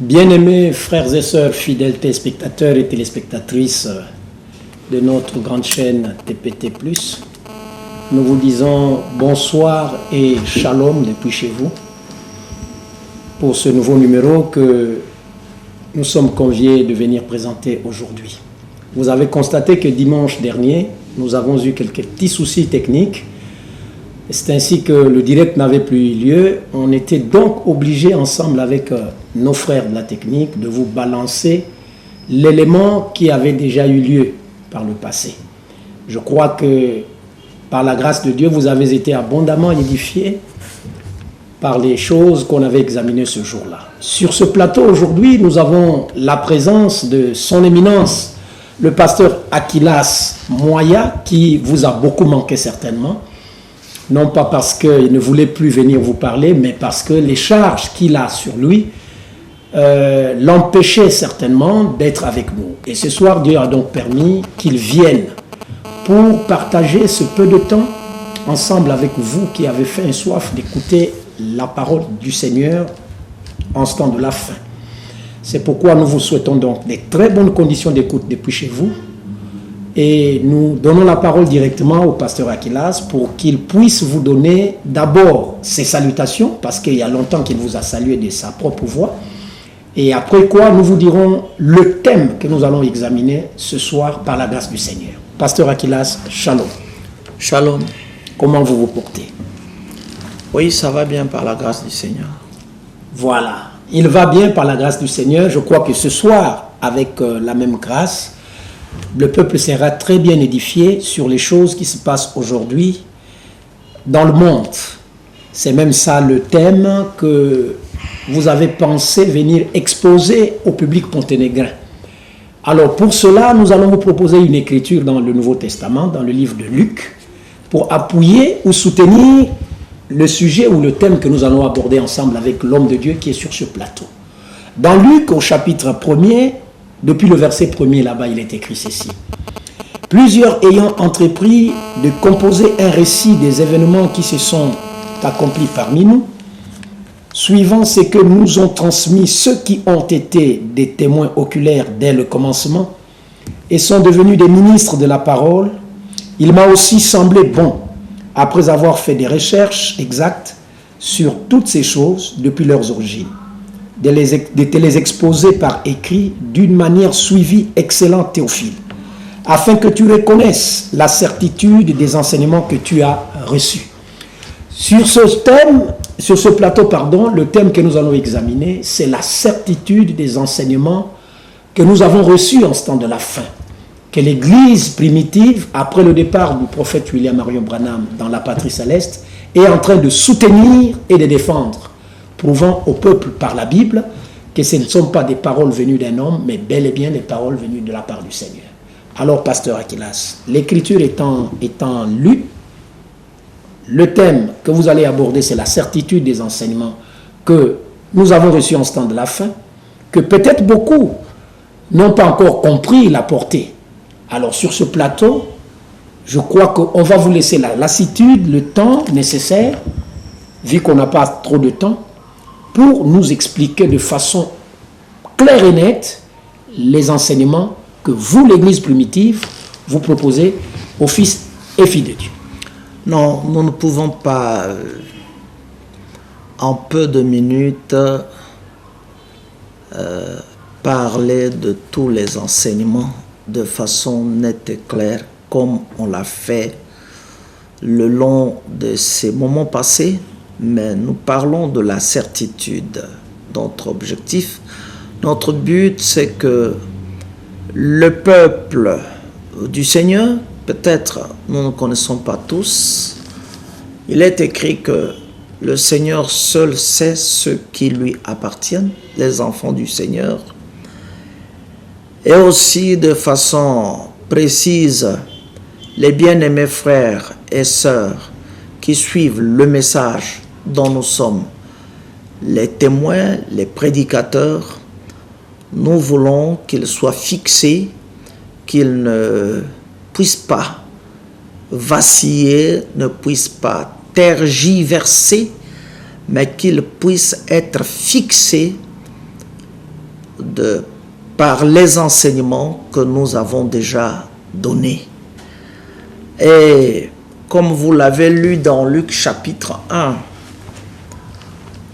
Bien-aimés frères et sœurs, fidèles téléspectateurs et téléspectatrices de notre grande chaîne TPT+, nous vous disons bonsoir et shalom depuis chez vous pour ce nouveau numéro que nous sommes conviés de venir présenter aujourd'hui. Vous avez constaté que dimanche dernier, nous avons eu quelques petits soucis techniques. C'est ainsi que le direct n'avait plus eu lieu. On était donc obligés ensemble avec nos frères de la technique de vous balancer l'élément qui avait déjà eu lieu par le passé. Je crois que par la grâce de Dieu, vous avez été abondamment édifiés par les choses qu'on avait examinées ce jour-là. Sur ce plateau aujourd'hui, nous avons la présence de son éminence, le pasteur Akilas Moya, qui vous a beaucoup manqué certainement. Non pas parce qu'il ne voulait plus venir vous parler, mais parce que les charges qu'il a sur lui l'empêchaient certainement d'être avec nous. Et ce soir, Dieu a donc permis qu'il vienne pour partager ce peu de temps ensemble avec vous qui avez faim et soif d'écouter la parole du Seigneur en ce temps de la fin. C'est pourquoi nous vous souhaitons donc des très bonnes conditions d'écoute depuis chez vous. Et nous donnons la parole directement au pasteur Akilas pour qu'il puisse vous donner d'abord ses salutations, parce qu'il y a longtemps qu'il vous a salué de sa propre voix. Et après quoi, nous vous dirons le thème que nous allons examiner ce soir par la grâce du Seigneur. Pasteur Akilas, shalom. Shalom. Comment vous vous portez? Oui, ça va bien par la grâce du Seigneur. Voilà, il va bien par la grâce du Seigneur. Je crois que ce soir, avec la même grâce, le peuple sera très bien édifié sur les choses qui se passent aujourd'hui dans le monde. C'est même ça le thème que vous avez pensé venir exposer au public monténégrin. Alors pour cela, nous allons vous proposer une écriture dans le Nouveau Testament, dans le livre de Luc, pour appuyer ou soutenir le sujet ou le thème que nous allons aborder ensemble avec l'homme de Dieu qui est sur ce plateau. Dans Luc, au chapitre 1er, depuis le verset 1er, là-bas, il est écrit ceci. Plusieurs ayant entrepris de composer un récit des événements qui se sont accomplis parmi nous, suivant ce que nous ont transmis ceux qui ont été des témoins oculaires dès le commencement et sont devenus des ministres de la parole, il m'a aussi semblé bon, après avoir fait des recherches exactes sur toutes ces choses depuis leurs origines, de te les exposer par écrit d'une manière suivie, excellent Théophile, afin que tu reconnaisses la certitude des enseignements que tu as reçus. Sur ce plateau, le thème que nous allons examiner, c'est la certitude des enseignements que nous avons reçus en ce temps de la fin, que l'Église primitive, après le départ du prophète William Marion Branham dans la patrie céleste, est en train de soutenir et de défendre, prouvant au peuple par la Bible que ce ne sont pas des paroles venues d'un homme, mais bel et bien des paroles venues de la part du Seigneur. Alors, pasteur Akilas, l'écriture étant lue, le thème que vous allez aborder, c'est la certitude des enseignements que nous avons reçus en ce temps de la fin, que peut-être beaucoup n'ont pas encore compris la portée. Alors, sur ce plateau, je crois qu'on va vous laisser la lassitude, le temps nécessaire, vu qu'on n'a pas trop de temps, pour nous expliquer de façon claire et nette les enseignements que vous, l'Église primitive, vous proposez aux fils et filles de Dieu. Non, nous ne pouvons pas, en peu de minutes, parler de tous les enseignements de façon nette et claire, comme on l'a fait le long de ces moments passés, mais nous parlons de la certitude. Notre objectif, notre but, c'est que le peuple du Seigneur, peut-être nous ne connaissons pas tous, il est écrit que le Seigneur seul sait ce qui lui appartient, les enfants du Seigneur, et aussi de façon précise, les bien-aimés frères et sœurs qui suivent le message dont nous sommes les témoins, les prédicateurs. Nous voulons qu'ils soient fixés, qu'ils ne puissent pas vaciller, ne puissent pas tergiverser, mais qu'ils puissent être fixés par les enseignements que nous avons déjà donnés. Et comme vous l'avez lu dans Luc chapitre 1,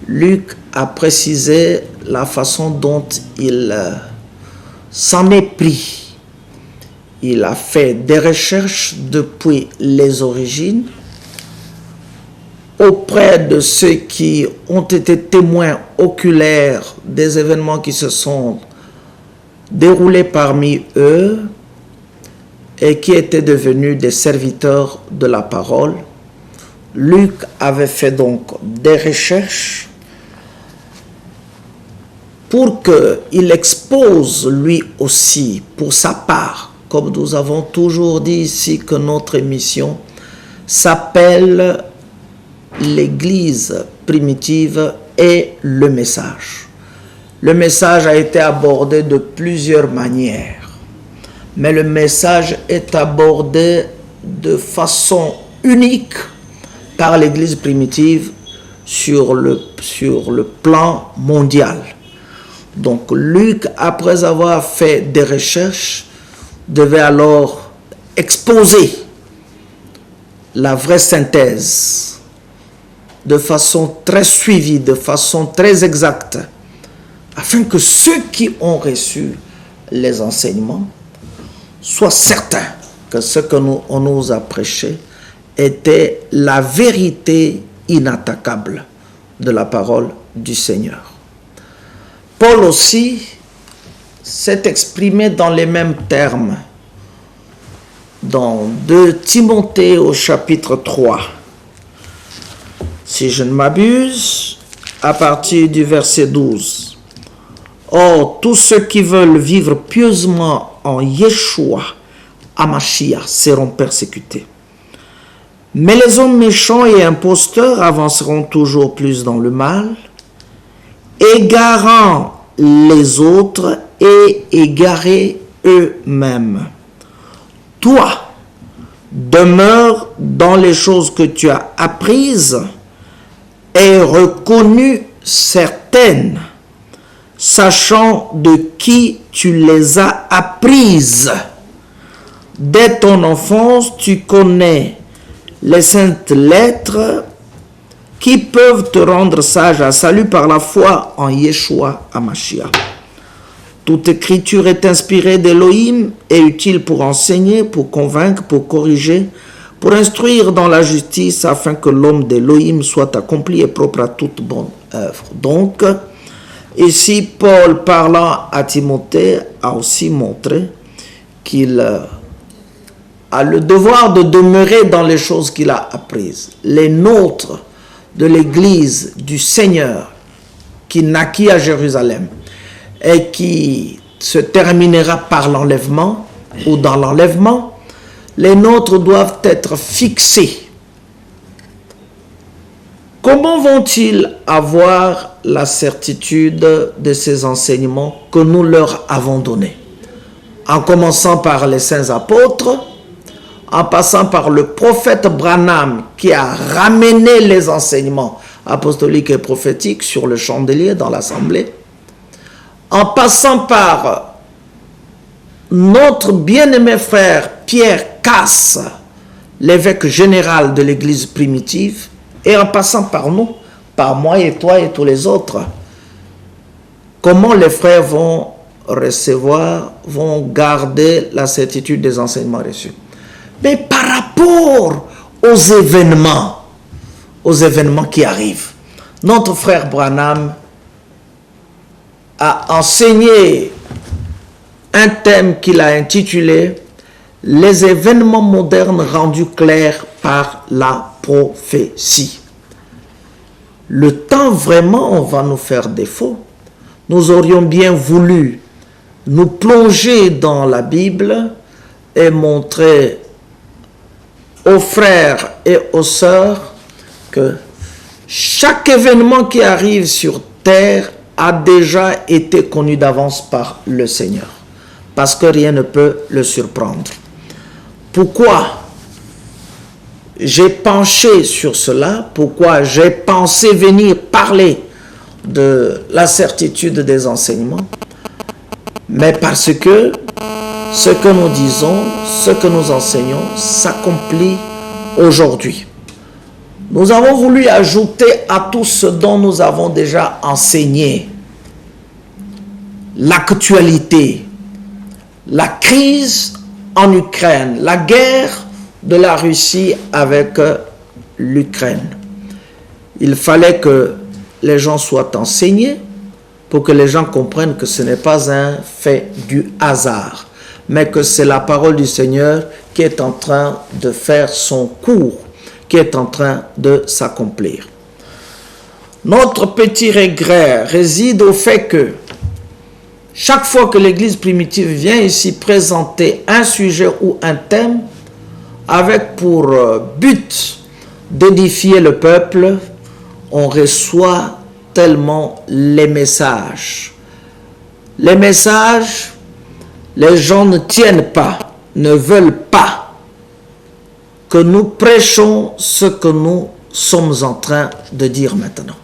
Luc a précisé la façon dont il s'en est pris. Il a fait des recherches depuis les origines auprès de ceux qui ont été témoins oculaires des événements qui se sont déroulés parmi eux et qui étaient devenus des serviteurs de la parole. Luc avait fait donc des recherches pour qu'il expose lui aussi, pour sa part, comme nous avons toujours dit ici que notre émission s'appelle l'Église primitive et le message. Le message a été abordé de plusieurs manières, mais le message est abordé de façon unique par l'Église primitive sur le plan mondial. Donc Luc, après avoir fait des recherches, devait alors exposer la vraie synthèse de façon très suivie, de façon très exacte, afin que ceux qui ont reçu les enseignements soient certains que ce on nous a prêché était la vérité inattaquable de la parole du Seigneur. Paul aussi s'est exprimé dans les mêmes termes dans 2 Timothée au chapitre 3. Si je ne m'abuse, à partir du verset 12. Or, tous ceux qui veulent vivre pieusement en Yeshua, Hamashiach, seront persécutés. Mais les hommes méchants et imposteurs avanceront toujours plus dans le mal, égarant les autres et égarés eux-mêmes. Toi, demeure dans les choses que tu as apprises et reconnues certaines, sachant de qui tu les as apprises. Dès ton enfance, tu connais les saintes lettres qui peuvent te rendre sage à salut par la foi en Yeshua HaMashiach. Toute écriture est inspirée d'Élohim et utile pour enseigner, pour convaincre, pour corriger, pour instruire dans la justice, afin que l'homme d'Élohim soit accompli et propre à toute bonne œuvre. Donc, ici, Paul, parlant à Timothée, a aussi montré qu'il a le devoir de demeurer dans les choses qu'il a apprises. Les nôtres de l'Église du Seigneur, qui naquit à Jérusalem et qui se terminera par l'enlèvement ou dans l'enlèvement, les nôtres doivent être fixés. Comment vont-ils avoir la certitude de ces enseignements que nous leur avons donnés? En commençant par les saints apôtres, en passant par le prophète Branham qui a ramené les enseignements apostoliques et prophétiques sur le chandelier dans l'assemblée, en passant par notre bien-aimé frère Pierre Casse, l'évêque général de l'Église primitive, et en passant par nous, par moi et toi et tous les autres. Comment les frères vont recevoir, vont garder la certitude des enseignements reçus? Mais par rapport aux événements qui arrivent. Notre frère Branham a enseigné un thème qu'il a intitulé « Les événements modernes rendus clairs par la prophétie ». Le temps vraiment va nous faire défaut. Nous aurions bien voulu nous plonger dans la Bible et montrer aux frères et aux sœurs que chaque événement qui arrive sur terre a déjà été connu d'avance par le Seigneur, parce que rien ne peut le surprendre. Pourquoi j'ai penché sur cela? Pourquoi j'ai pensé venir parler de la certitude des enseignements? mais parce que ce que nous disons, ce que nous enseignons s'accomplit aujourd'hui. Nous avons voulu ajouter à tout ce dont nous avons déjà enseigné l'actualité, la crise en Ukraine, la guerre de la Russie avec l'Ukraine. Il fallait que les gens soient enseignés pour que les gens comprennent que ce n'est pas un fait du hasard, mais que c'est la parole du Seigneur qui est en train de faire son cours, qui est en train de s'accomplir. Notre petit regret réside au fait que chaque fois que l'Église primitive vient ici présenter un sujet ou un thème avec pour but d'édifier le peuple, on reçoit tellement les messages. Les messages, les gens ne tiennent pas, ne veulent pas que nous prêchons ce que nous sommes en train de dire maintenant.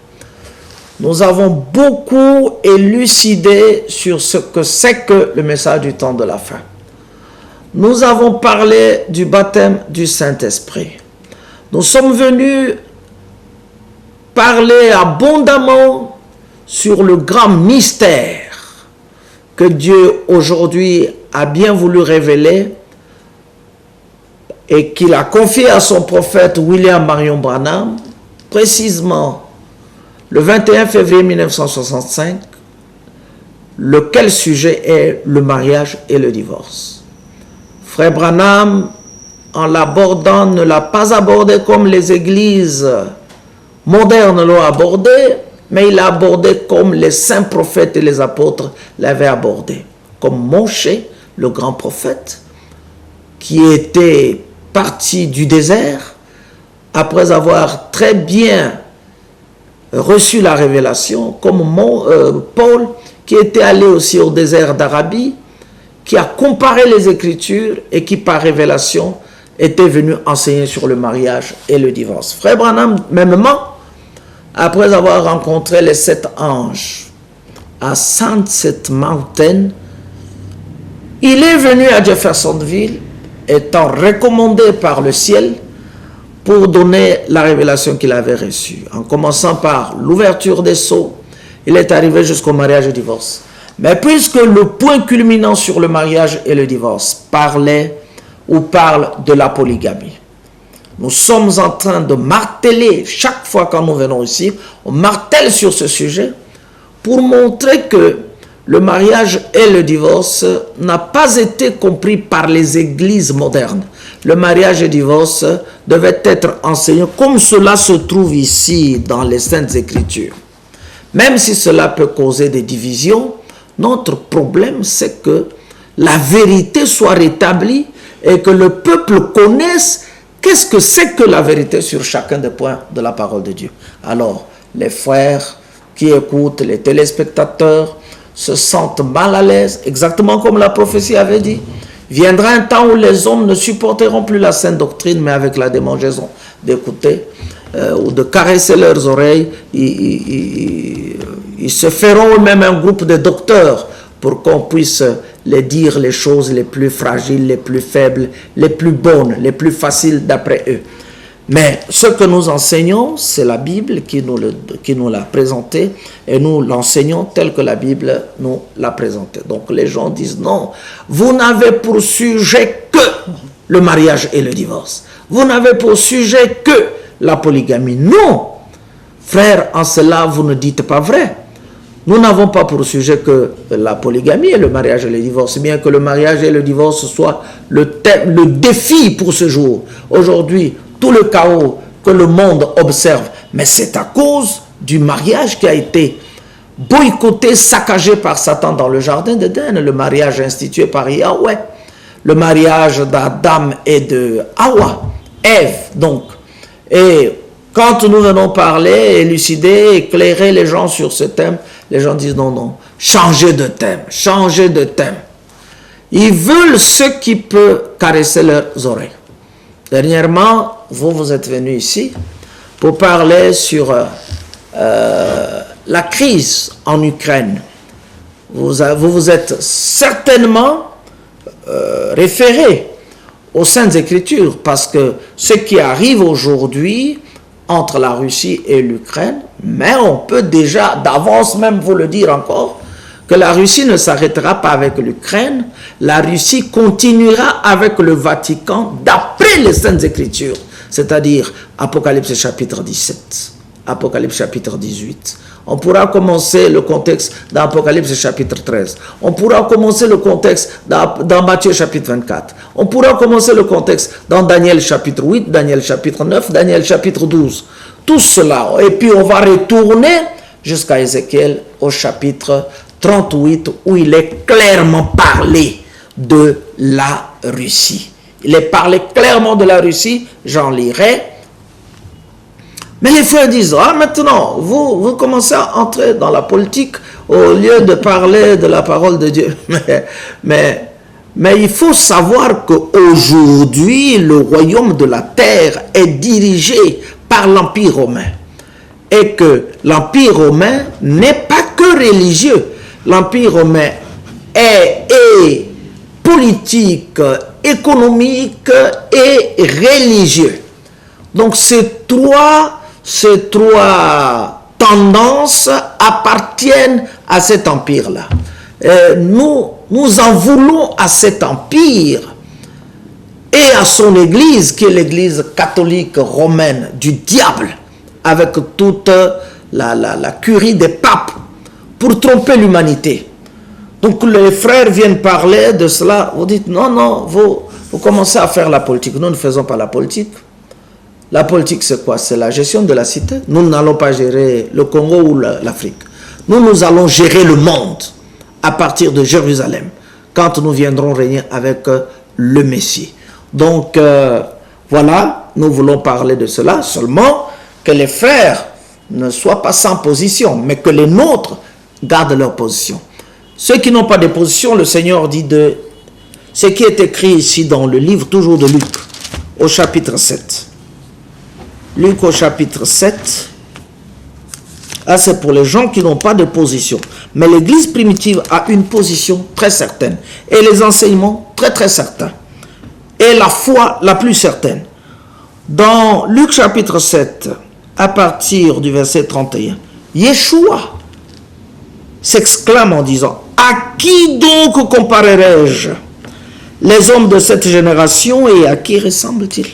Nous avons beaucoup élucidé sur ce que c'est que le message du temps de la fin. Nous avons parlé du baptême du Saint-Esprit. Nous sommes venus parler abondamment sur le grand mystère que Dieu aujourd'hui a bien voulu révéler et qu'il a confié à son prophète William Marion Branham, précisément le 21 février 1965, lequel sujet est le mariage et le divorce. Frère Branham, en l'abordant, ne l'a pas abordé comme les églises modernes l'ont abordé, mais il l'a abordé comme les saints prophètes et les apôtres l'avaient abordé. Comme Moshe, le grand prophète, qui était parti du désert, après avoir très bien reçu la révélation, comme Paul, qui était allé aussi au désert d'Arabie, qui a comparé les Écritures et qui, par révélation, était venu enseigner sur le mariage et le divorce. Frère Branham, mêmement, après avoir rencontré les 7 anges à Sunset Mountain, il est venu à Jeffersonville, étant recommandé par le ciel pour donner la révélation qu'il avait reçue. En commençant par l'ouverture des sceaux, il est arrivé jusqu'au mariage et au divorce. Mais puisque le point culminant sur le mariage et le divorce parle de la polygamie, nous sommes en train de marteler, chaque fois quand nous venons ici, on martèle sur ce sujet pour montrer que le mariage et le divorce n'a pas été compris par les églises modernes. Le mariage et le divorce devaient être enseignés comme cela se trouve ici dans les Saintes Écritures. Même si cela peut causer des divisions, notre problème c'est que la vérité soit rétablie et que le peuple connaisse qu'est-ce que c'est que la vérité sur chacun des points de la parole de Dieu. Alors, les frères qui écoutent, les téléspectateurs, se sentent mal à l'aise, exactement comme la prophétie avait dit. Viendra un temps où les hommes ne supporteront plus la sainte doctrine, mais avec la démangeaison d'écouter ou de caresser leurs oreilles, ils se feront eux-mêmes un groupe de docteurs pour qu'on puisse les dire les choses les plus fragiles, les plus faibles, les plus bonnes, les plus faciles d'après eux. Mais ce que nous enseignons, c'est la Bible qui nous l'a présenté et nous l'enseignons tel que la Bible nous l'a présenté. Donc les gens disent non, vous n'avez pour sujet que le mariage et le divorce. Vous n'avez pour sujet que la polygamie. Non, frère, en cela vous ne dites pas vrai. Nous n'avons pas pour sujet que la polygamie et le mariage et le divorce, bien que le mariage et le divorce soient le défi pour ce jour. Aujourd'hui, tout le chaos que le monde observe, mais c'est à cause du mariage qui a été boycotté, saccagé par Satan dans le jardin d'Éden, le mariage institué par Yahweh, le mariage d'Adam et de Hawa, Ève donc. Et quand nous venons parler, élucider, éclairer les gens sur ce thème, les gens disent non, non, changez de thème, changez de thème. Ils veulent ce qui peut caresser leurs oreilles. Dernièrement, vous êtes venu ici pour parler sur la crise en Ukraine. vous vous êtes certainement référé aux Saintes Écritures, parce que ce qui arrive aujourd'hui entre la Russie et l'Ukraine, mais on peut déjà d'avance même vous le dire encore, que la Russie ne s'arrêtera pas avec l'Ukraine, la Russie continuera avec le Vatican d'après les Saintes Écritures, c'est-à-dire Apocalypse chapitre 17, Apocalypse chapitre 18. On pourra commencer le contexte dans Apocalypse chapitre 13. On pourra commencer le contexte dans Matthieu chapitre 24. On pourra commencer le contexte dans Daniel chapitre 8, Daniel chapitre 9, Daniel chapitre 12. Tout cela. Et puis on va retourner jusqu'à Ézéchiel au chapitre 38 où il est clairement parlé de la Russie. Il est parlé clairement de la Russie, j'en lirai. Mais les frères disent, ah maintenant, vous commencez à entrer dans la politique au lieu de parler de la parole de Dieu. Mais il faut savoir qu'aujourd'hui, le royaume de la terre est dirigé par l'Empire romain. Et que l'Empire romain n'est pas que religieux. L'Empire romain est politique, économique et religieux. Donc ces trois tendances appartiennent à cet empire-là. Nous en voulons à cet empire et à son église, qui est l'église catholique romaine du diable, avec toute la curie des papes, pour tromper l'humanité. Donc les frères viennent parler de cela, vous dites non, vous commencez à faire la politique. Nous ne faisons pas la politique. La politique, c'est quoi? C'est la gestion de la cité. Nous n'allons pas gérer le Congo ou l'Afrique. Nous allons gérer le monde à partir de Jérusalem, quand nous viendrons régner avec le Messie. Donc, voilà, nous voulons parler de cela, seulement que les frères ne soient pas sans position, mais que les nôtres gardent leur position. Ceux qui n'ont pas de position, le Seigneur dit de ce qui est écrit ici dans le livre toujours de Luc, au chapitre 7. Luc au chapitre 7, là c'est pour les gens qui n'ont pas de position. Mais l'église primitive a une position très certaine. Et les enseignements très très certains. Et la foi la plus certaine. Dans Luc chapitre 7, à partir du verset 31, Yeshua s'exclame en disant, « À qui donc comparerai-je les hommes de cette génération et à qui ressemblent-ils »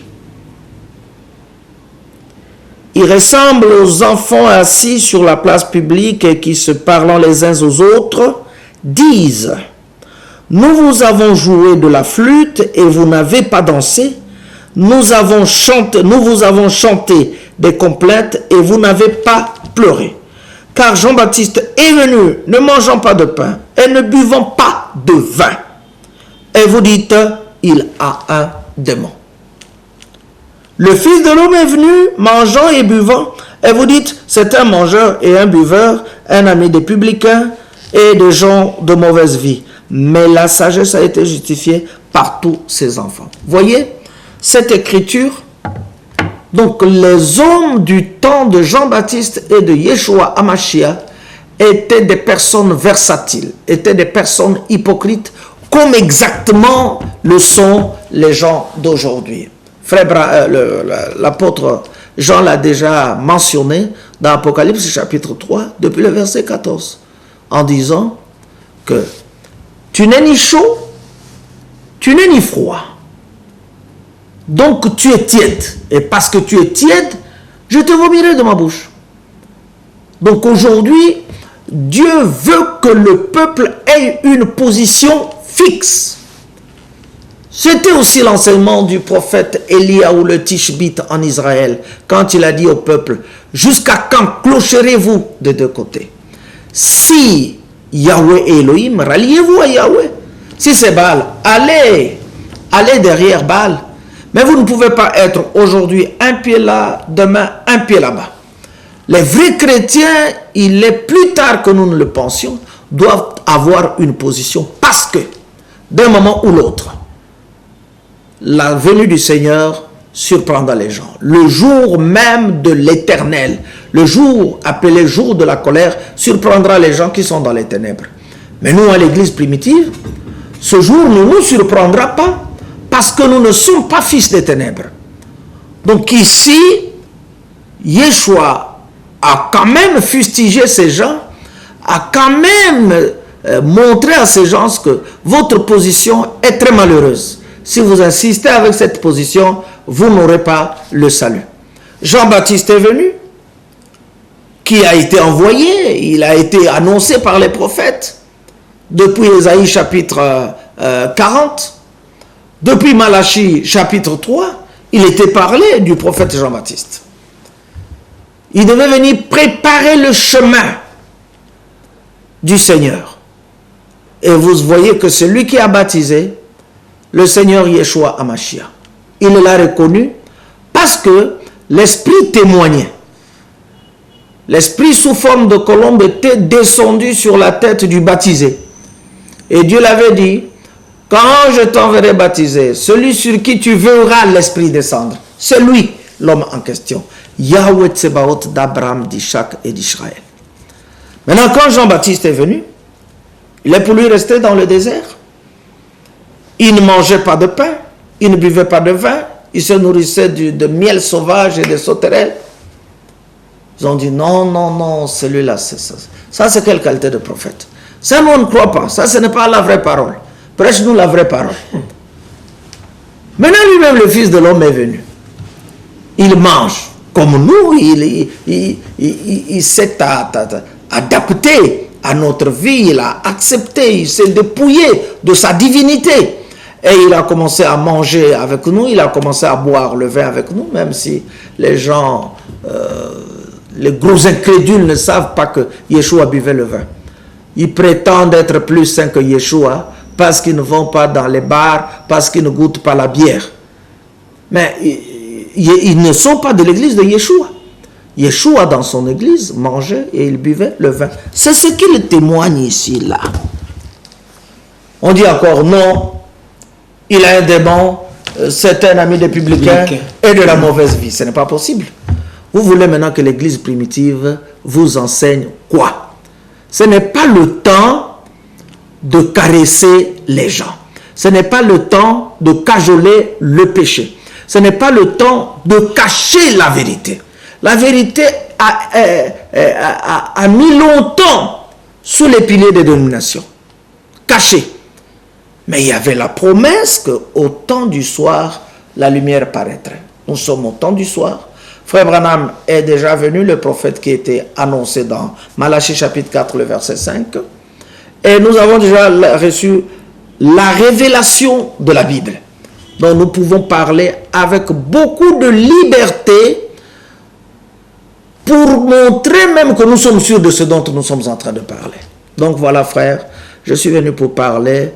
Ils ressemblent aux enfants assis sur la place publique et qui, se parlant les uns aux autres, disent « Nous vous avons joué de la flûte et vous n'avez pas dansé. Nous vous avons chanté des complaintes et vous n'avez pas pleuré. Car Jean-Baptiste est venu ne mangeant pas de pain et ne buvant pas de vin. Et vous dites, il a un démon. Le Fils de l'homme est venu mangeant et buvant, et vous dites, c'est un mangeur et un buveur, un ami des publicains et des gens de mauvaise vie. Mais la sagesse a été justifiée par tous ses enfants. Voyez, cette écriture, donc les hommes du temps de Jean-Baptiste et de Yeshua Hamashia étaient des personnes versatiles, étaient des personnes hypocrites, comme exactement le sont les gens d'aujourd'hui. Frère, l'apôtre Jean l'a déjà mentionné dans Apocalypse chapitre 3, depuis le verset 14, en disant que tu n'es ni chaud, tu n'es ni froid. Donc tu es tiède. Et parce que tu es tiède, je te vomirai de ma bouche. Donc aujourd'hui, Dieu veut que le peuple ait une position fixe. C'était aussi l'enseignement du prophète Eliaou le Tishbite en Israël, quand il a dit au peuple, jusqu'à quand clocherez-vous de deux côtés? Si Yahweh est Elohim, ralliez-vous à Yahweh. Si c'est Baal, allez derrière Baal. Mais vous ne pouvez pas être aujourd'hui un pied là, demain un pied là-bas. Les vrais chrétiens, il est plus tard que nous ne le pensions, doivent avoir une position parce que, d'un moment ou l'autre, la venue du Seigneur surprendra les gens. Le jour même de l'éternel, le jour appelé jour de la colère, surprendra les gens qui sont dans les ténèbres. Mais nous, à l'église primitive, ce jour ne nous surprendra pas parce que nous ne sommes pas fils des ténèbres. Donc ici, Yeshua a quand même fustigé ces gens, a quand même montré à ces gens que votre position est très malheureuse. Si vous insistez avec cette position, vous n'aurez pas le salut. Jean-Baptiste est venu, qui a été envoyé, il a été annoncé par les prophètes, depuis Ésaïe chapitre 40, depuis Malachie chapitre 3, il était parlé du prophète Jean-Baptiste. Il devait venir préparer le chemin du Seigneur. Et vous voyez que celui qui a baptisé, le Seigneur Yeshua HaMashiach, il l'a reconnu parce que l'Esprit témoignait. L'Esprit sous forme de colombe était descendu sur la tête du baptisé. Et Dieu l'avait dit, quand je t'enverrai baptiser, celui sur qui tu verras l'Esprit descendre, c'est lui, l'homme en question. Yahweh Tsebaot d'Abraham, d'Ishak et d'Israël. Maintenant, quand Jean-Baptiste est venu, il est pour lui rester dans le désert. Il ne mangeait pas de pain, il ne buvait pas de vin, il se nourrissait de miel sauvage et de sauterelles. Ils ont dit non, non, non, celui-là, c'est ça. Ça, c'est quelle qualité de prophète? Ça, nous, on ne croit pas. Ça, ce n'est pas la vraie parole. Prêche-nous la vraie parole. Maintenant, lui-même, le Fils de l'homme est venu. Il mange comme nous, il s'est adapté à notre vie, il a accepté, il s'est dépouillé de sa divinité. Et il a commencé à manger avec nous, il a commencé à boire le vin avec nous, même si les gens, les gros incrédules ne savent pas que Yeshua buvait le vin. Ils prétendent être plus saints que Yeshua parce qu'ils ne vont pas dans les bars, parce qu'ils ne goûtent pas la bière. Mais ils ne sont pas de l'église de Yeshua. Yeshua, dans son église, mangeait et il buvait le vin. C'est ce qu'il témoigne ici, là. On dit encore non, il a un démon, c'est un ami des publicains et de la mauvaise vie. Ce n'est pas possible. Vous voulez maintenant que l'église primitive vous enseigne quoi? Ce n'est pas le temps de caresser les gens. Ce n'est pas le temps de cajoler le péché. Ce n'est pas le temps de cacher la vérité. La vérité a mis longtemps sous les piliers des dénominations, cachée. Mais il y avait la promesse qu'au temps du soir, la lumière paraîtrait. Nous sommes au temps du soir. Frère Branham est déjà venu, le prophète qui était annoncé dans Malachie chapitre 4, le verset 5. Et nous avons déjà reçu la révélation de la Bible. Donc nous pouvons parler avec beaucoup de liberté pour montrer même que nous sommes sûrs de ce dont nous sommes en train de parler. Donc voilà, frère, je suis venu pour parler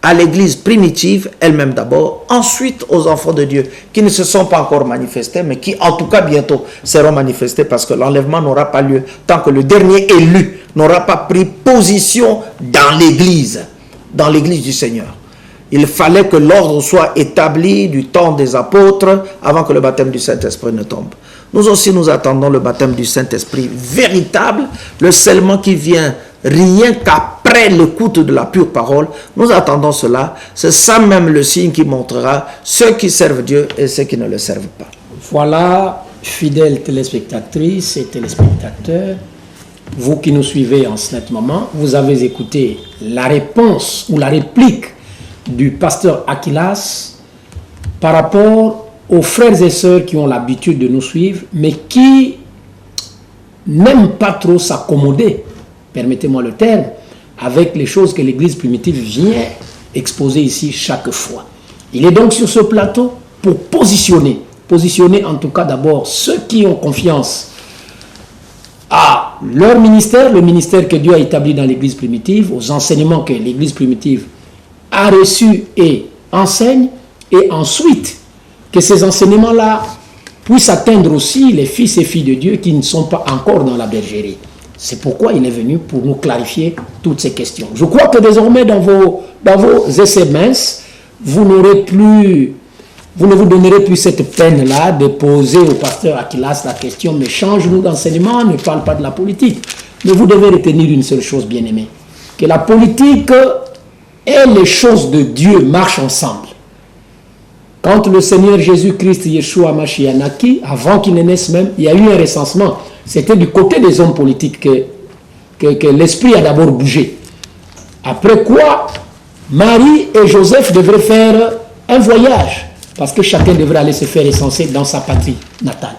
à l'église primitive elle-même d'abord, ensuite aux enfants de Dieu qui ne se sont pas encore manifestés, mais qui en tout cas bientôt seront manifestés parce que l'enlèvement n'aura pas lieu tant que le dernier élu n'aura pas pris position dans l'église du Seigneur. Il fallait que l'ordre soit établi du temps des apôtres avant que le baptême du Saint-Esprit ne tombe. Nous aussi, nous attendons le baptême du Saint-Esprit véritable, le scellement qui vient rien qu'après l'écoute de la pure parole. Nous attendons cela. C'est ça même le signe qui montrera ceux qui servent Dieu et ceux qui ne le servent pas. Voilà, fidèles téléspectatrices et téléspectateurs, vous qui nous suivez en ce moment, vous avez écouté la réponse ou la réplique du pasteur Aquilas par rapport aux frères et sœurs qui ont l'habitude de nous suivre, mais qui n'aiment pas trop s'accommoder, permettez-moi le terme, avec les choses que l'Église primitive vient exposer ici chaque fois. Il est donc sur ce plateau pour positionner en tout cas d'abord ceux qui ont confiance à leur ministère, le ministère que Dieu a établi dans l'Église primitive, aux enseignements que l'Église primitive a reçus et enseigne, et ensuite que ces enseignements-là puissent atteindre aussi les fils et filles de Dieu qui ne sont pas encore dans la bergerie. C'est pourquoi il est venu pour nous clarifier toutes ces questions. Je crois que désormais dans vos SMS, vous ne vous donnerez plus cette peine-là de poser au pasteur Aquilas la question, mais change-nous d'enseignement, ne parle pas de la politique. Mais vous devez retenir une seule chose, bien-aimée. que la politique et les choses de Dieu marchent ensemble. Quand le Seigneur Jésus-Christ, Yeshua Mashiach, naquit, avant qu'il ne naisse même, il y a eu un recensement. C'était du côté des hommes politiques que l'esprit a d'abord bougé. Après quoi, Marie et Joseph devraient faire un voyage, parce que chacun devrait aller se faire recenser dans sa patrie natale.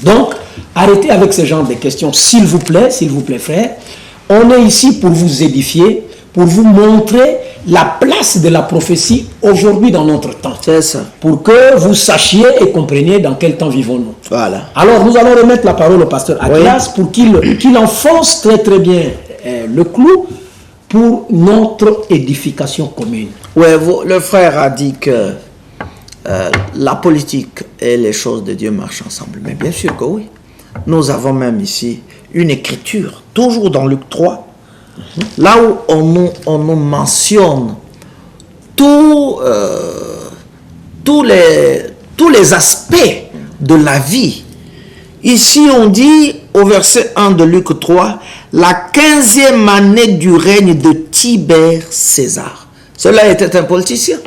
Donc, arrêtez avec ce genre de questions, s'il vous plaît, frères. On est ici pour vous édifier, pour vous montrer la place de la prophétie aujourd'hui dans notre temps. C'est ça. Pour que vous sachiez et compreniez dans quel temps vivons-nous. Voilà. Alors, nous allons remettre la parole au pasteur Akilas pour qu'il enfonce très bien le clou pour notre édification commune. Oui, le frère a dit que la politique et les choses de Dieu marchent ensemble. Mais bien sûr que oui. Nous avons même ici une écriture, toujours dans Luc 3, là où on nous mentionne tous les aspects de la vie. Ici, on dit au verset 1 de Luc 3, la 15e année du règne de Tibère César. Cela était un politicien.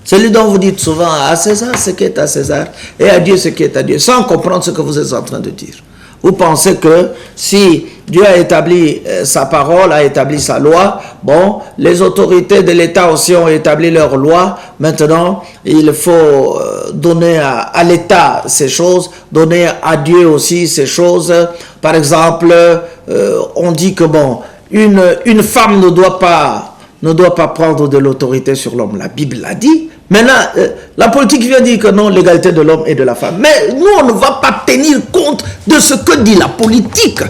Celui dont vous dites souvent à César ce qui est à César et à Dieu ce qui est à Dieu, sans comprendre ce que vous êtes en train de dire. Vous pensez que si Dieu a établi sa parole, a établi sa loi, bon, les autorités de l'État aussi ont établi leur loi. Maintenant, il faut donner à l'État ces choses, donner à Dieu aussi ces choses. Par exemple, on dit que bon, une femme ne doit pas prendre de l'autorité sur l'homme. La Bible l'a dit. Maintenant, la politique vient dire que non, l'égalité de l'homme et de la femme. Mais nous, on ne va pas tenir compte de ce que dit la politique.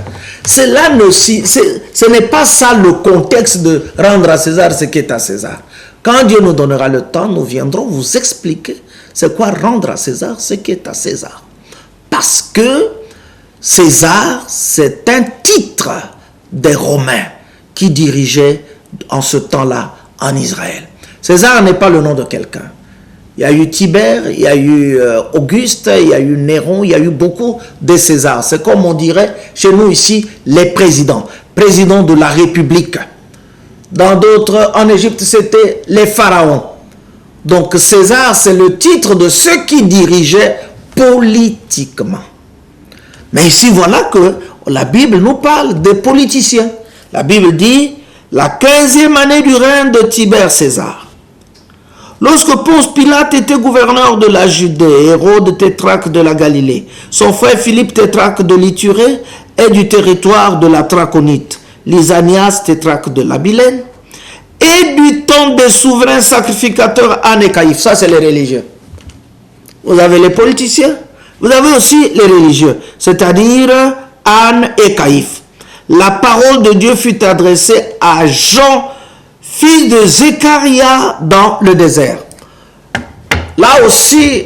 Ce n'est pas ça le contexte de rendre à César ce qui est à César. Quand Dieu nous donnera le temps, nous viendrons vous expliquer c'est quoi rendre à César ce qui est à César. Parce que César, c'est un titre des Romains qui dirigeaient en ce temps-là en Israël. César n'est pas le nom de quelqu'un. Il y a eu Tibère, il y a eu Auguste, il y a eu Néron, il y a eu beaucoup de Césars. C'est comme on dirait chez nous ici, les présidents. Présidents de la République. Dans d'autres, en Égypte, c'était les pharaons. Donc César, c'est le titre de ceux qui dirigeaient politiquement. Mais ici, voilà que la Bible nous parle des politiciens. La Bible dit, la 15e année du règne de Tibère César. Lorsque Ponce Pilate était gouverneur de la Judée, Hérode tétrarque de la Galilée, son frère Philippe tétrarque de l'Ithurée et du territoire de la Traconite, Lysanias tétrarque de l'Abilène, et du temps des souverains sacrificateurs Anne et Caïphe. Ça, c'est les religieux. Vous avez les politiciens, vous avez aussi les religieux, c'est-à-dire Anne et Caïphe. La parole de Dieu fut adressée à Jean, fils de Zécharia, dans le désert. Là aussi,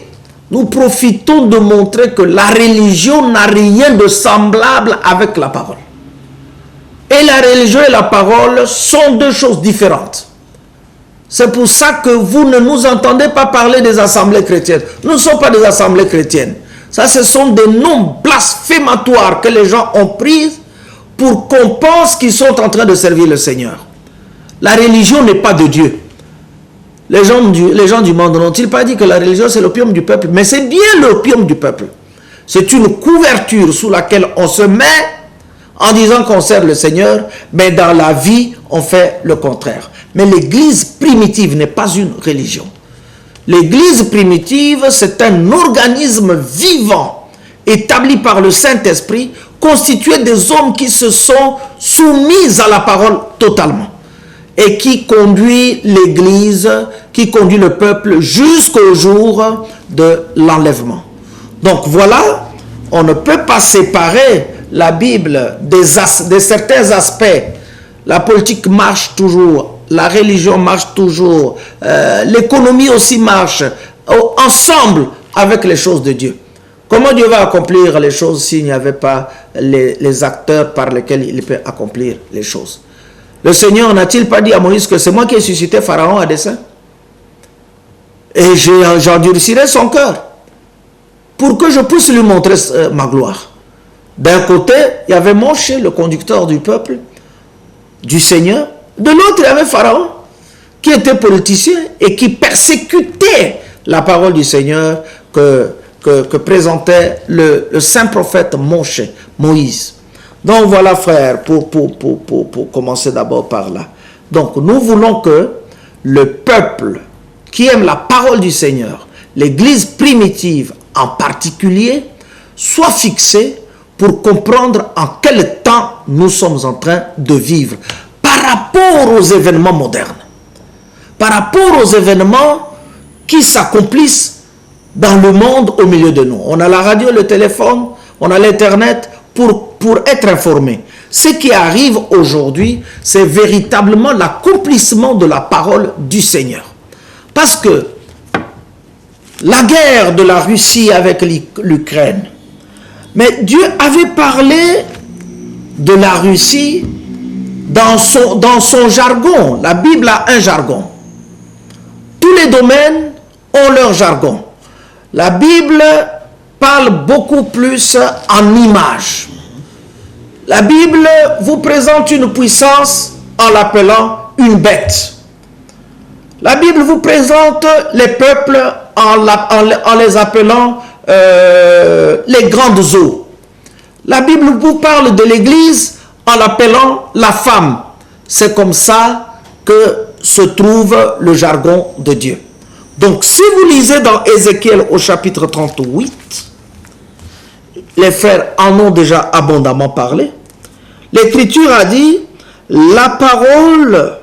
nous profitons de montrer que la religion n'a rien de semblable avec la parole. Et la religion et la parole sont deux choses différentes. C'est pour ça que vous ne nous entendez pas parler des assemblées chrétiennes. Nous ne sommes pas des assemblées chrétiennes. Ça, ce sont des noms blasphématoires que les gens ont pris pour qu'on pense qu'ils sont en train de servir le Seigneur. La religion n'est pas de Dieu. Les gens du monde n'ont-ils pas dit que la religion c'est l'opium du peuple? Mais c'est bien l'opium du peuple. C'est une couverture sous laquelle on se met en disant qu'on sert le Seigneur, mais dans la vie, on fait le contraire. Mais l'église primitive n'est pas une religion. L'église primitive, c'est un organisme vivant, établi par le Saint-Esprit, constitué des hommes qui se sont soumis à la parole totalement. Et qui conduit l'église, qui conduit le peuple jusqu'au jour de l'enlèvement. Donc voilà, on ne peut pas séparer la Bible de certains aspects. La politique marche toujours, la religion marche toujours, l'économie aussi marche, ensemble avec les choses de Dieu. Comment Dieu va accomplir les choses s'il n'y avait pas les acteurs par lesquels il peut accomplir les choses? Le Seigneur n'a-t-il pas dit à Moïse que c'est moi qui ai suscité Pharaon à dessein? Et j'endurcirai son cœur pour que je puisse lui montrer ma gloire. D'un côté, il y avait Moïse, le conducteur du peuple, du Seigneur, De l'autre, il y avait Pharaon, qui était politicien et qui persécutait la parole du Seigneur que présentait le saint prophète Moïse. Donc voilà, frère, pour commencer d'abord par là. Donc nous voulons que le peuple qui aime la parole du Seigneur, l'Église primitive en particulier, soit fixé pour comprendre en quel temps nous sommes en train de vivre par rapport aux événements modernes, par rapport aux événements qui s'accomplissent dans le monde au milieu de nous. On a la radio, le téléphone, on a l'internet pour être informé. Ce qui arrive aujourd'hui, c'est véritablement l'accomplissement de la parole du Seigneur. Parce que la guerre de la Russie avec l'Ukraine, mais Dieu avait parlé de la Russie dans son jargon. La Bible a un jargon. Tous les domaines ont leur jargon. La Bible parle beaucoup plus en images. La Bible vous présente une puissance en l'appelant une bête. La Bible vous présente les peuples en les appelant les grandes eaux. La Bible vous parle de l'Église en l'appelant la femme. C'est comme ça que se trouve le jargon de Dieu. Donc si vous lisez dans Ézéchiel au chapitre 38, les frères en ont déjà abondamment parlé. L'Écriture a dit, la parole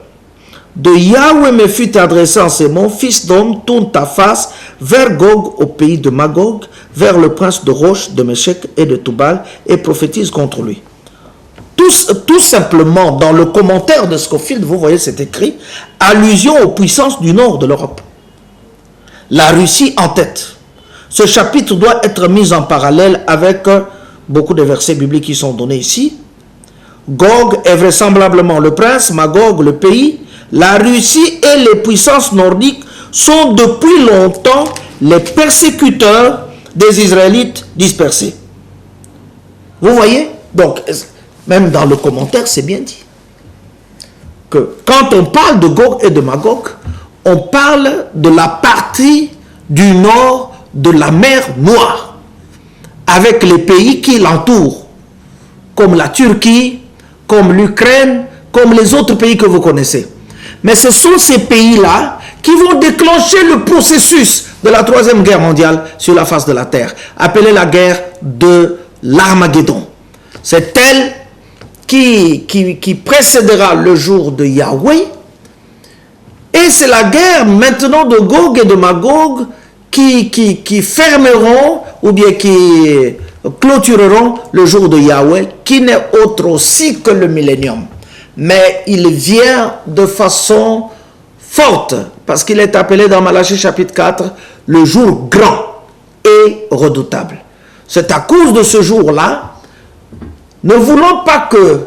de Yahweh me fut adressée en ces mots, fils d'homme, tourne ta face vers Gog au pays de Magog, vers le prince de Roche, de Méchec et de Toubal, et prophétise contre lui. Tout simplement, dans le commentaire de Scofield, vous voyez, c'est écrit, allusion aux puissances du nord de l'Europe. La Russie en tête. Ce chapitre doit être mis en parallèle avec beaucoup de versets bibliques qui sont donnés ici. Gog est vraisemblablement le prince, Magog le pays. La Russie et les puissances nordiques sont depuis longtemps les persécuteurs des Israélites dispersés. Vous voyez? Donc, même dans le commentaire, c'est bien dit. Que quand on parle de Gog et de Magog, on parle de la partie du nord de la mer Noire, avec les pays qui l'entourent, comme la Turquie, comme l'Ukraine, comme les autres pays que vous connaissez. Mais ce sont ces pays-là qui vont déclencher le processus de la Troisième Guerre mondiale sur la face de la Terre, appelée la guerre de l'Armageddon. C'est elle qui précédera le jour de Yahweh. Et c'est la guerre maintenant de Gog et de Magog qui fermeront ou bien qui clôtureront le jour de Yahweh, qui n'est autre aussi que le millénium. Mais il vient de façon forte, parce qu'il est appelé dans Malachie chapitre 4, le jour grand et redoutable. C'est à cause de ce jour-là, ne voulant pas que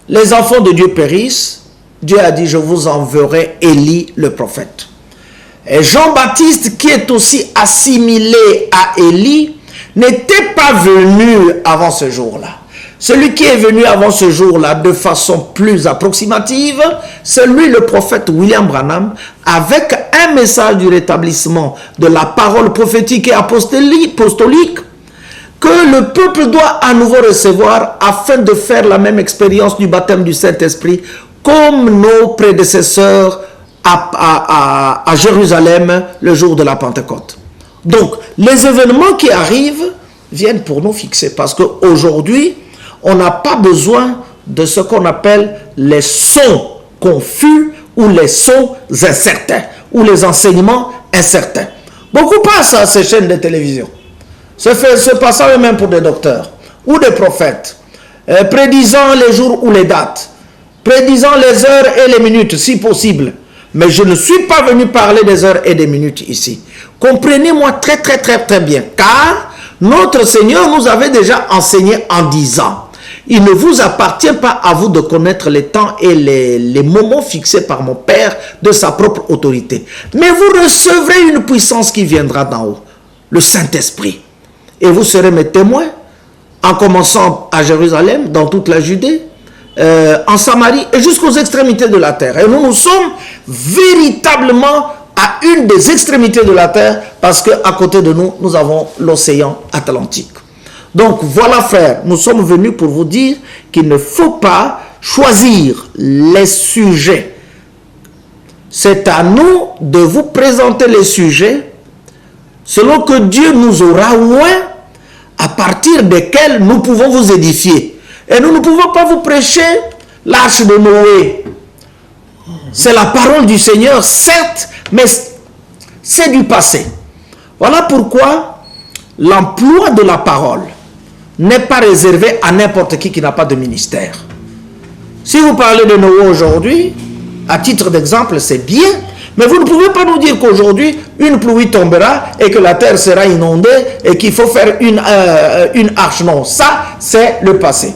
les enfants de Dieu périssent, Dieu a dit, je vous enverrai Élie le prophète. Et Jean-Baptiste, qui est aussi assimilé à Élie, n'était pas venu avant ce jour-là. Celui qui est venu avant ce jour-là de façon plus approximative, c'est lui, le prophète William Branham, avec un message du rétablissement de la parole prophétique et apostolique que le peuple doit à nouveau recevoir afin de faire la même expérience du baptême du Saint-Esprit comme nos prédécesseurs à Jérusalem le jour de la Pentecôte. Donc, les événements qui arrivent viennent pour nous fixer parce qu'aujourd'hui, on n'a pas besoin de ce qu'on appelle les sons confus ou les sons incertains ou les enseignements incertains. Beaucoup passent à ces chaînes de télévision. Se passant même pour des docteurs ou des prophètes, prédisant les jours ou les dates, prédisant les heures et les minutes si possible. Mais je ne suis pas venu parler des heures et des minutes ici. Comprenez-moi très bien, car notre Seigneur nous avait déjà enseigné en disant, il ne vous appartient pas à vous de connaître les temps et les moments fixés par mon Père de sa propre autorité. Mais vous recevrez une puissance qui viendra d'en haut, le Saint-Esprit. Et vous serez mes témoins, en commençant à Jérusalem, dans toute la Judée, en Samarie et jusqu'aux extrémités de la terre. Et nous sommes véritablement à une des extrémités de la terre parce qu'à côté de nous, nous avons l'océan Atlantique. Donc voilà frères, nous sommes venus pour vous dire qu'il ne faut pas choisir les sujets. C'est à nous de vous présenter les sujets selon que Dieu nous aura oint, à partir desquels nous pouvons vous édifier. Et nous ne pouvons pas vous prêcher l'arche de Noé. C'est la parole du Seigneur, certes, mais c'est du passé. Voilà pourquoi l'emploi de la parole n'est pas réservé à n'importe qui n'a pas de ministère. Si vous parlez de Noé aujourd'hui, à titre d'exemple, c'est bien, mais vous ne pouvez pas nous dire qu'aujourd'hui, une pluie tombera et que la terre sera inondée et qu'il faut faire une arche. Non, ça, c'est le passé.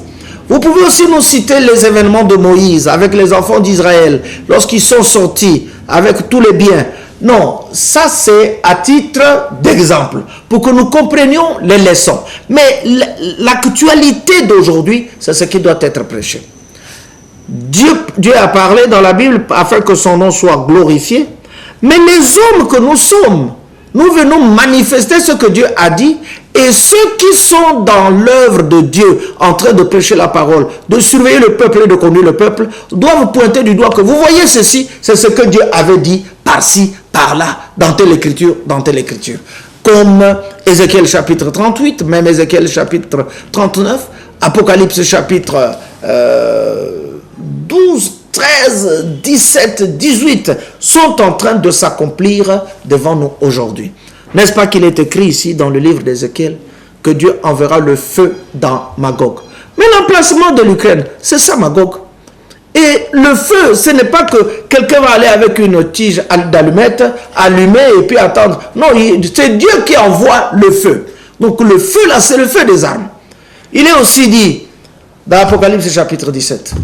Vous pouvez aussi nous citer les événements de Moïse avec les enfants d'Israël, lorsqu'ils sont sortis avec tous les biens. Non, ça c'est à titre d'exemple, pour que nous comprenions les leçons. Mais l'actualité d'aujourd'hui, c'est ce qui doit être prêché. Dieu a parlé dans la Bible afin que son nom soit glorifié. Mais les hommes que nous sommes, nous venons manifester ce que Dieu a dit. Et ceux qui sont dans l'œuvre de Dieu, en train de prêcher la parole, de surveiller le peuple et de conduire le peuple, doivent pointer du doigt que vous voyez ceci, c'est ce que Dieu avait dit par-ci, par-là, dans telle écriture, dans telle écriture. Comme Ézéchiel chapitre 38, même Ézéchiel chapitre 39, Apocalypse chapitre 12, 13, 17, 18 sont en train de s'accomplir devant nous aujourd'hui. N'est-ce pas qu'il est écrit ici dans le livre d'Ézéchiel que Dieu enverra le feu dans Magog? Mais l'emplacement de l'Ukraine, c'est ça Magog. Et le feu, ce n'est pas que quelqu'un va aller avec une tige d'allumette, allumer et puis attendre. Non, c'est Dieu qui envoie le feu. Donc le feu là, c'est le feu des armes. Il est aussi dit dans Apocalypse chapitre 17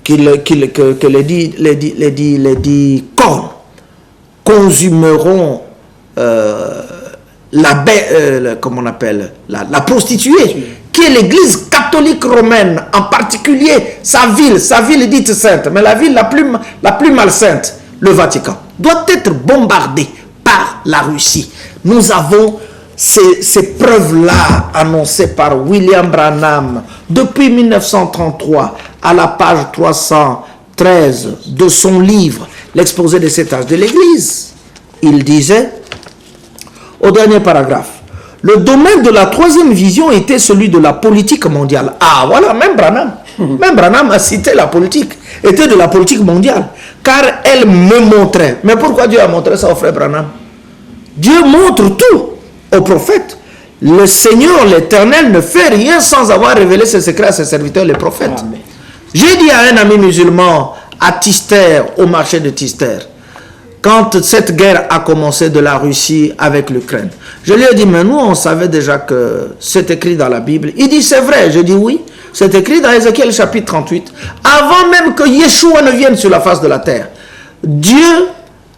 que les dix cornes consumeront comment on appelle la prostituée, qui est l'église catholique romaine, en particulier sa ville dite sainte, mais la ville la plus malsainte, le Vatican, doit être bombardée par la Russie. Nous avons ces preuves-là annoncées par William Branham depuis 1933 à la page 313 de son livre, l'exposé des 7 âges de l'église. Il disait, au dernier paragraphe, le domaine de la troisième vision était celui de la politique mondiale. Ah voilà, même Branham a cité la politique, était de la politique mondiale, car elle me montrait. Mais pourquoi Dieu a montré ça au frère Branham? Dieu montre tout au prophète. Le Seigneur, l'Éternel, ne fait rien sans avoir révélé ses secrets à ses serviteurs, les prophètes. J'ai dit à un ami musulman à Tister, au marché de Tister, quand cette guerre a commencé de la Russie avec l'Ukraine, je lui ai dit, mais nous on savait déjà que c'est écrit dans la Bible. Il dit, c'est vrai. Je dis oui, c'est écrit dans Ézéchiel chapitre 38. Avant même que Yeshua ne vienne sur la face de la terre, Dieu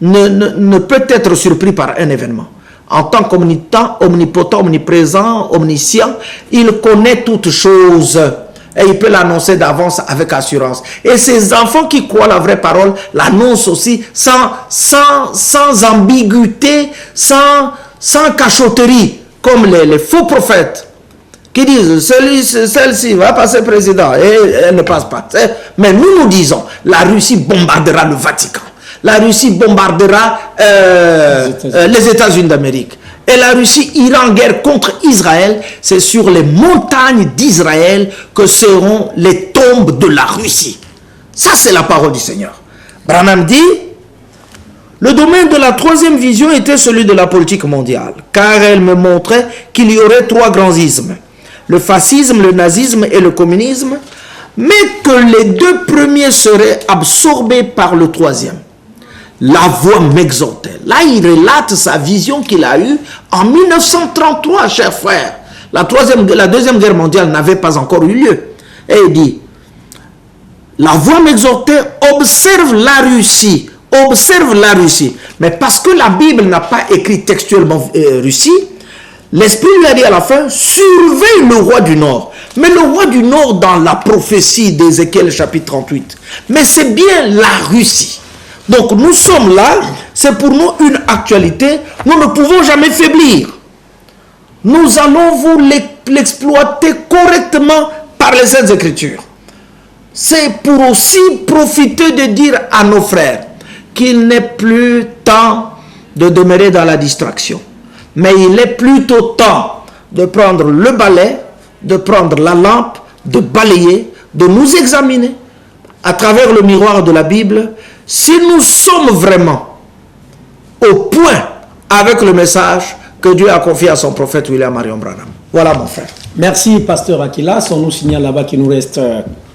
ne peut être surpris par un événement. En tant qu'omnipotent, omniprésent, omniscient, il connaît toutes choses. Et il peut l'annoncer d'avance avec assurance. Et ces enfants qui croient la vraie parole l'annoncent aussi sans ambiguïté, sans cachotterie, comme les faux prophètes qui disent celle-ci va passer président et elle ne passe pas. Mais nous disons, la Russie bombardera le Vatican. La Russie bombardera les États-Unis d'Amérique. Et la Russie ira en guerre contre Israël. C'est sur les montagnes d'Israël que seront les tombes de la Russie. Ça, c'est la parole du Seigneur. Branham dit, le domaine de la troisième vision était celui de la politique mondiale, car elle me montrait qu'il y aurait 3 grands ismes, le fascisme, le nazisme et le communisme, mais que les 2 premiers seraient absorbés par le 3e. La voix m'exhortait. Là, il relate sa vision qu'il a eue en 1933, chers frères. La Deuxième Guerre mondiale n'avait pas encore eu lieu. Et il dit, la voix m'exhortait, observe la Russie. Observe la Russie. Mais parce que la Bible n'a pas écrit textuellement Russie, l'Esprit lui a dit à la fin, surveille le roi du Nord. Mais le roi du Nord dans la prophétie d'Ézéchiel chapitre 38. Mais c'est bien la Russie. Donc nous sommes là, c'est pour nous une actualité, nous ne pouvons jamais faiblir. Nous allons vous l'exploiter correctement par les Saintes Écritures. C'est pour aussi profiter de dire à nos frères qu'il n'est plus temps de demeurer dans la distraction. Mais il est plutôt temps de prendre le balai, de prendre la lampe, de balayer, de nous examiner à travers le miroir de la Bible si nous sommes vraiment au point avec le message que Dieu a confié à son prophète William Marion Branham. Voilà mon frère. Merci pasteur Akilas. On nous signale là-bas qu'il nous reste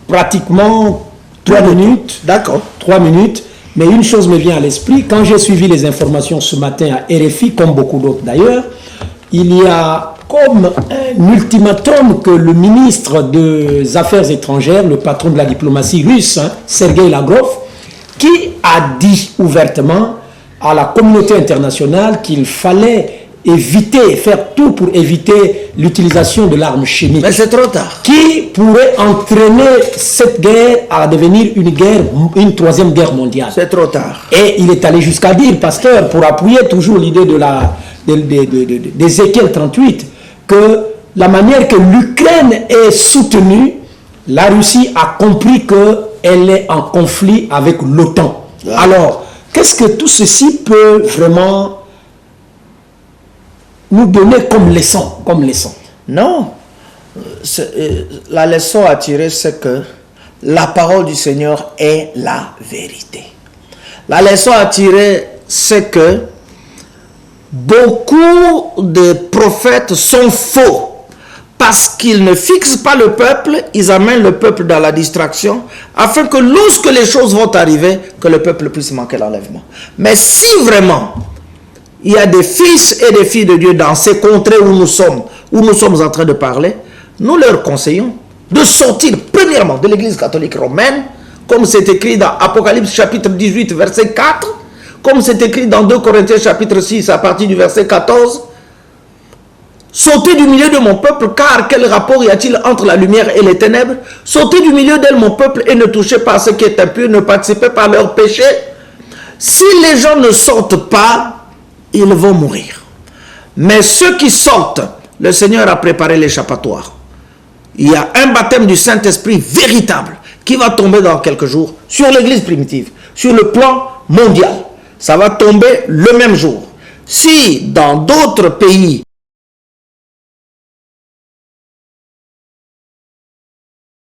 pratiquement 3 minutes. D'accord. 3 minutes. Mais une chose me vient à l'esprit. Quand j'ai suivi les informations ce matin à RFI, comme beaucoup d'autres d'ailleurs, il y a comme un ultimatum que le ministre des Affaires étrangères, le patron de la diplomatie russe, Sergei Lavrov, qui a dit ouvertement à la communauté internationale qu'il fallait éviter, faire tout pour éviter l'utilisation de l'arme chimique. Mais c'est trop tard. Qui pourrait entraîner cette guerre à devenir une troisième guerre mondiale. C'est trop tard. Et il est allé jusqu'à dire, pasteur, pour appuyer toujours l'idée d'Ézéchiel 38, que la manière que l'Ukraine est soutenue, la Russie a compris qu'elle est en conflit avec l'OTAN. Ouais. Alors, qu'est-ce que tout ceci peut vraiment nous donner comme leçon, Non. La leçon à tirer, c'est que la parole du Seigneur est la vérité. La leçon à tirer, c'est que beaucoup de prophètes sont faux. Parce qu'ils ne fixent pas le peuple, ils amènent le peuple dans la distraction, afin que lorsque les choses vont arriver, que le peuple puisse manquer l'enlèvement. Mais si vraiment il y a des fils et des filles de Dieu dans ces contrées où nous sommes en train de parler, nous leur conseillons de sortir premièrement de l'église catholique romaine, comme c'est écrit dans Apocalypse chapitre 18 verset 4, comme c'est écrit dans 2 Corinthiens chapitre 6 à partir du verset 14. Sortez du milieu de mon peuple, car quel rapport y a-t-il entre la lumière et les ténèbres? Sortez du milieu d'elle, mon peuple, et ne touchez pas à ce qui est impur, ne participez pas à leurs péchés. Si les gens ne sortent pas, ils vont mourir. Mais ceux qui sortent, le Seigneur a préparé l'échappatoire. Il y a un baptême du Saint-Esprit véritable qui va tomber dans quelques jours sur l'église primitive, sur le plan mondial. Ça va tomber le même jour. Si dans d'autres pays,